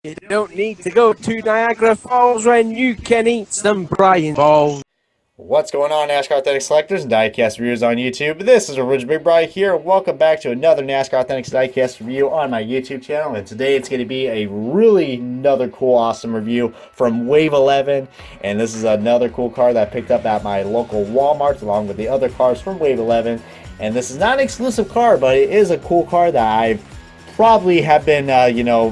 You don't need to go to Niagara Falls when you can eat some Brian balls. What's going on, NASCAR Authentic Selectors and Diecast Reviewers on YouTube? This is Original Big Brian here. Welcome back to another NASCAR Authentic Diecast review on my YouTube channel. And today it's going to be a really another cool, awesome review from Wave 11. And this is another cool car that I picked up at my local Walmart along with the other cars from Wave 11. And this is not an exclusive car, but it is a cool car that I've probably have been,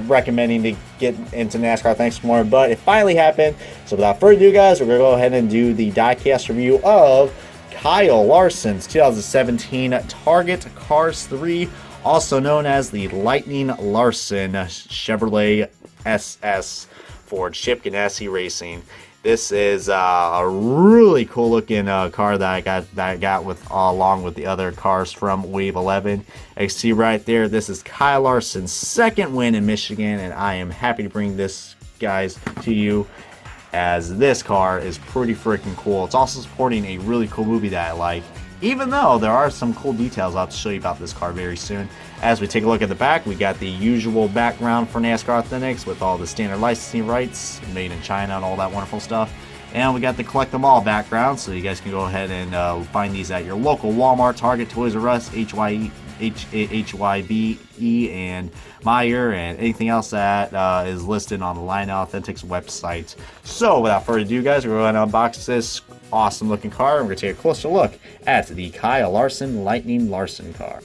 recommending to get into NASCAR thanks more, but it finally happened. So without further ado, guys, we're going to go ahead and do the diecast review of Kyle Larson's 2017 Target Cars 3, also known as the Lightning Larson Chevrolet SS for Chip Ganassi Racing. This is a really cool looking car that I got with along with the other cars from Wave 11. As you see right there, this is Kyle Larson's second win in Michigan, and I am happy to bring this, guys, to you, as this car is pretty freaking cool. It's also supporting a really cool movie that I like, even though there are some cool details I'll have to show you about this car very soon. As we take a look at the back, we got the usual background for NASCAR Authentics with all the standard licensing rights, made in China and all that wonderful stuff. And we got the collect them all background, so you guys can go ahead and find these at your local Walmart, Target, Toys R Us, HYBE, and Meijer, and anything else that is listed on the Lightning Authentics website. So without further ado, guys, we're going to unbox this awesome looking car, and we're going to take a closer look at the Kyle Larson Lightning Larson car.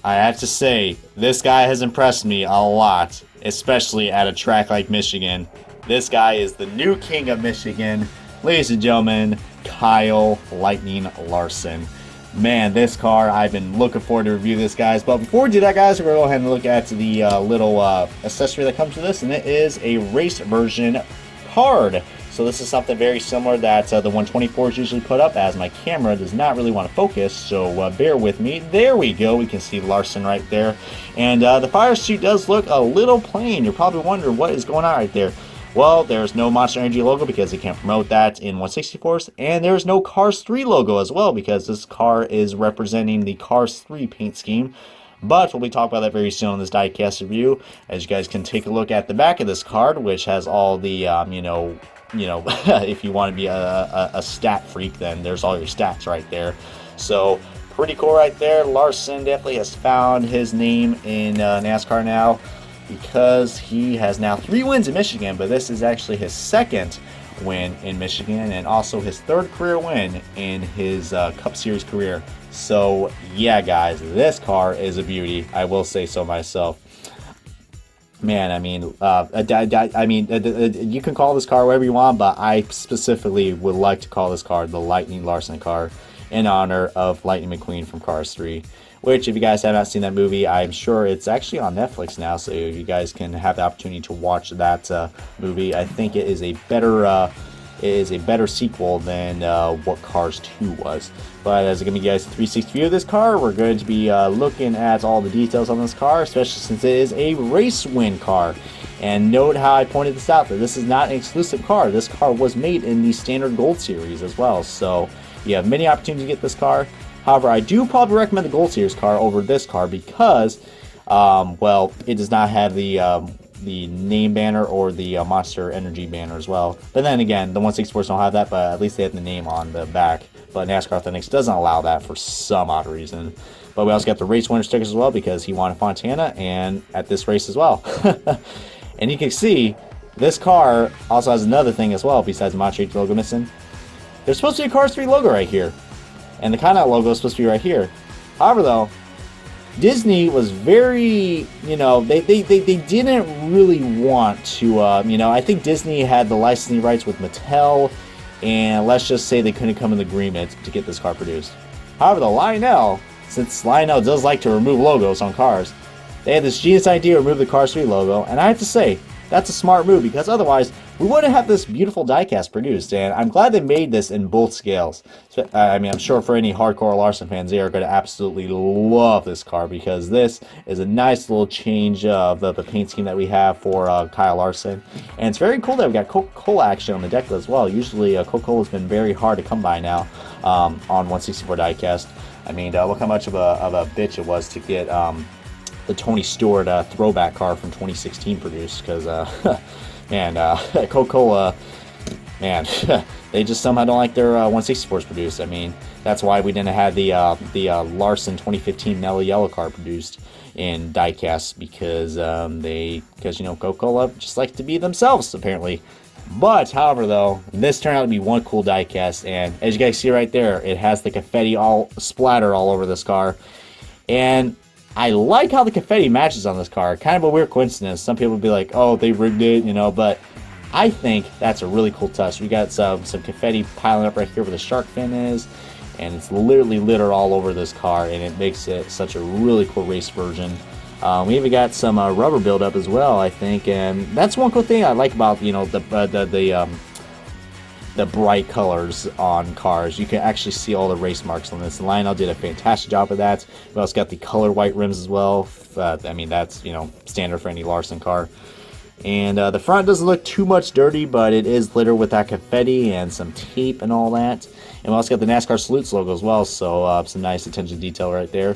I have to say, this guy has impressed me a lot, especially at a track like Michigan. This guy is the new king of Michigan. Ladies and gentlemen, Kyle Lightning Larson. Man, this car, I've been looking forward to review this, guys. But before we do that, guys, we're going to go ahead and look at the little accessory that comes with this, and it is a race version card. So this is something very similar that the 124s usually put up, as my camera does not really want to focus, so bear with me. There we go. We can see Larson right there. And the fire suit does look a little plain. You're probably wondering what is going on right there. Well, there's no Monster Energy logo because they can't promote that in 164s, and there's no Cars 3 logo as well because this car is representing the Cars 3 paint scheme. But we'll be talking about that very soon in this diecast review, as you guys can take a look at the back of this card, which has all the, if you want to be a stat freak, then there's all your stats right there. So pretty cool right there. Larson definitely has found his name in NASCAR now, because he has now 3 wins in Michigan, but this is actually his second win in Michigan and also his third career win in his Cup Series career. So yeah, guys, this car is a beauty. I will say so myself. Man, you can call this car whatever you want, but I specifically would like to call this car the Lightning Larson car in honor of Lightning McQueen from Cars 3. Which, if you guys have not seen that movie, I'm sure it's actually on Netflix now, so you guys can have the opportunity to watch that movie. I think it is a better sequel than what Cars 2 was. But as I'm going to give you guys a 360 view of this car, we're going to be looking at all the details on this car, especially since it is a race win car. And note how I pointed this out, that this is not an exclusive car. This car was made in the Standard Gold Series as well, so you have many opportunities to get this car. However, I do probably recommend the Gold Series car over this car because, it does not have the name banner or the Monster Energy banner as well. But then again, the 164s don't have that, but at least they have the name on the back. But NASCAR Authentics doesn't allow that for some odd reason. But we also got the race winner stickers as well because he won Fontana and at this race as well. And you can see this car also has another thing as well besides the Monster Energy logo missing. There's supposed to be a Cars 3 logo right here. And the Connaught logo is supposed to be right here. However, though, Disney was very, they didn't really want to, I think Disney had the licensing rights with Mattel, and let's just say they couldn't come in agreement to get this car produced. However, the Lionel, since Lionel does like to remove logos on cars, they had this genius idea to remove the Cars 3 logo, and I have to say, that's a smart move, because otherwise we wouldn't have this beautiful diecast produced, and I'm glad they made this in both scales. I'm sure for any hardcore Larson fans, they are going to absolutely love this car, because this is a nice little change of the paint scheme that we have for Kyle Larson. And it's very cool that we got Coca-Cola action on the deck as well. Usually Coca-Cola has been very hard to come by now on 164 diecast. Look how much of a bitch it was to get Tony Stewart throwback car from 2016 produced, because man, Coca-Cola, man, they just somehow don't like their 164s produced. I mean, that's why we didn't have the Larson 2015 Mellow Yellow car produced in diecast, because you know, Coca-Cola just likes to be themselves apparently. But however, though, this turned out to be one cool diecast, and as you guys see right there, it has the confetti all splattered all over this car, and I like how the confetti matches on this car. Kind of a weird coincidence. Some people would be like, oh, they rigged it, you know, but I think that's a really cool touch. We got some confetti piling up right here where the shark fin is, and it's literally littered all over this car, and it makes it such a really cool race version. We even got some rubber buildup as well, I think, and that's one cool thing I like about, you know, the bright colors on cars. You can actually see all the race marks on this. Lionel did a fantastic job of that. We also got the color white rims as well. I mean, that's, you know, standard for any Larson car. And the front doesn't look too much dirty, but it is littered with that confetti and some tape and all that. And we also got the NASCAR Salutes logo as well, so some nice attention to detail right there.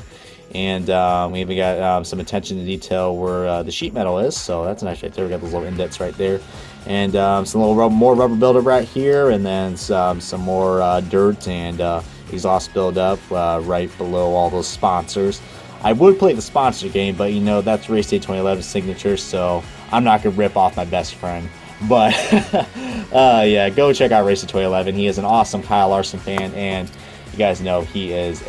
And we even got some attention to detail where the sheet metal is, so that's nice right there. We got those little indents right there. And some little more rubber buildup right here, and then some more dirt and exhaust buildup right below all those sponsors. I would play the sponsor game, but you know, that's Race Day 2011 signature, so I'm not going to rip off my best friend. But yeah, go check out Race Day 2011. He is an awesome Kyle Larson fan, and you guys know he is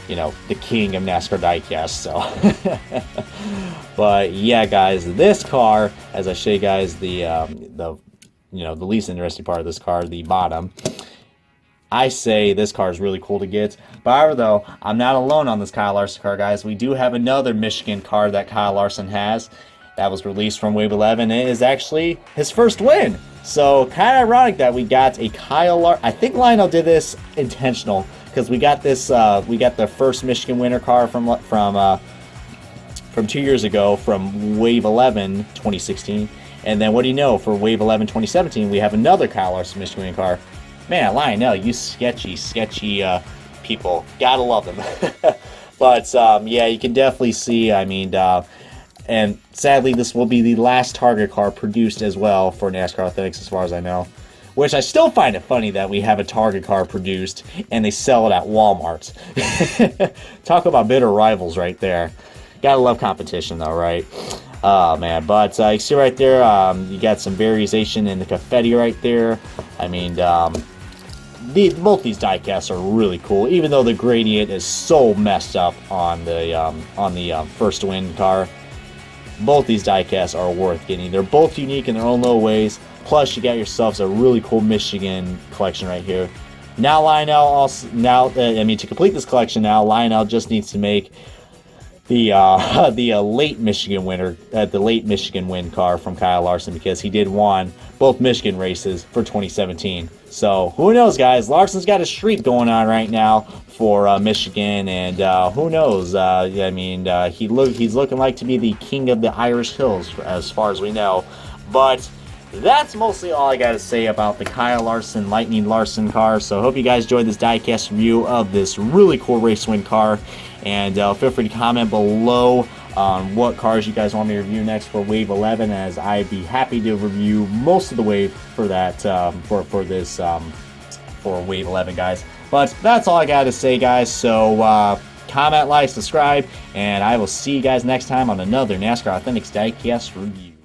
you know, the king of NASCAR diecast. So but yeah, guys, this car, as I show you guys the you know, the least interesting part of this car, the bottom, I say this car is really cool to get. But however, though, I'm not alone on this Kyle Larson car, guys. We do have another Michigan car that Kyle Larson has that was released from Wave 11. It is actually his first win. So kind of ironic that we got a Kyle Larson. I think Lionel did this intentional, because we got this. We got the first Michigan winner car from 2 years ago from Wave 11 2016, and then what do you know? For Wave 11 2017, we have another Kyle Larson Michigan winning car. Man, Lionel, you sketchy people. Gotta love them. But yeah, you can definitely see, I mean, and sadly, this will be the last Target car produced as well for NASCAR Authentics, as far as I know. Which I still find it funny that we have a Target car produced and they sell it at Walmart. Talk about bitter rivals right there. Gotta love competition though, right? Oh man, but you see right there, you got some variation in the confetti right there. I mean, both these diecasts are really cool, even though the gradient is so messed up on the first win car. Both these diecasts are worth getting. They're both unique in their own little ways. Plus, you got yourselves a really cool Michigan collection right here. Now, Lionel also to complete this collection, now Lionel just needs to make the late Michigan winner, the late Michigan win car from Kyle Larson, because he did won both Michigan races for 2017. So who knows, guys? Larson's got a streak going on right now for Michigan, and who knows? I mean, he's looking like to be the king of the Irish Hills as far as we know. But that's mostly all I got to say about the Kyle Larson Lightning Larson car. So I hope you guys enjoyed this diecast review of this really cool race win car. And feel free to comment below on what cars you guys want me to review next for Wave 11, as I'd be happy to review most of the wave for that for Wave 11, guys. But that's all I got to say, guys. So comment, like, subscribe, and I will see you guys next time on another NASCAR Authentics diecast review.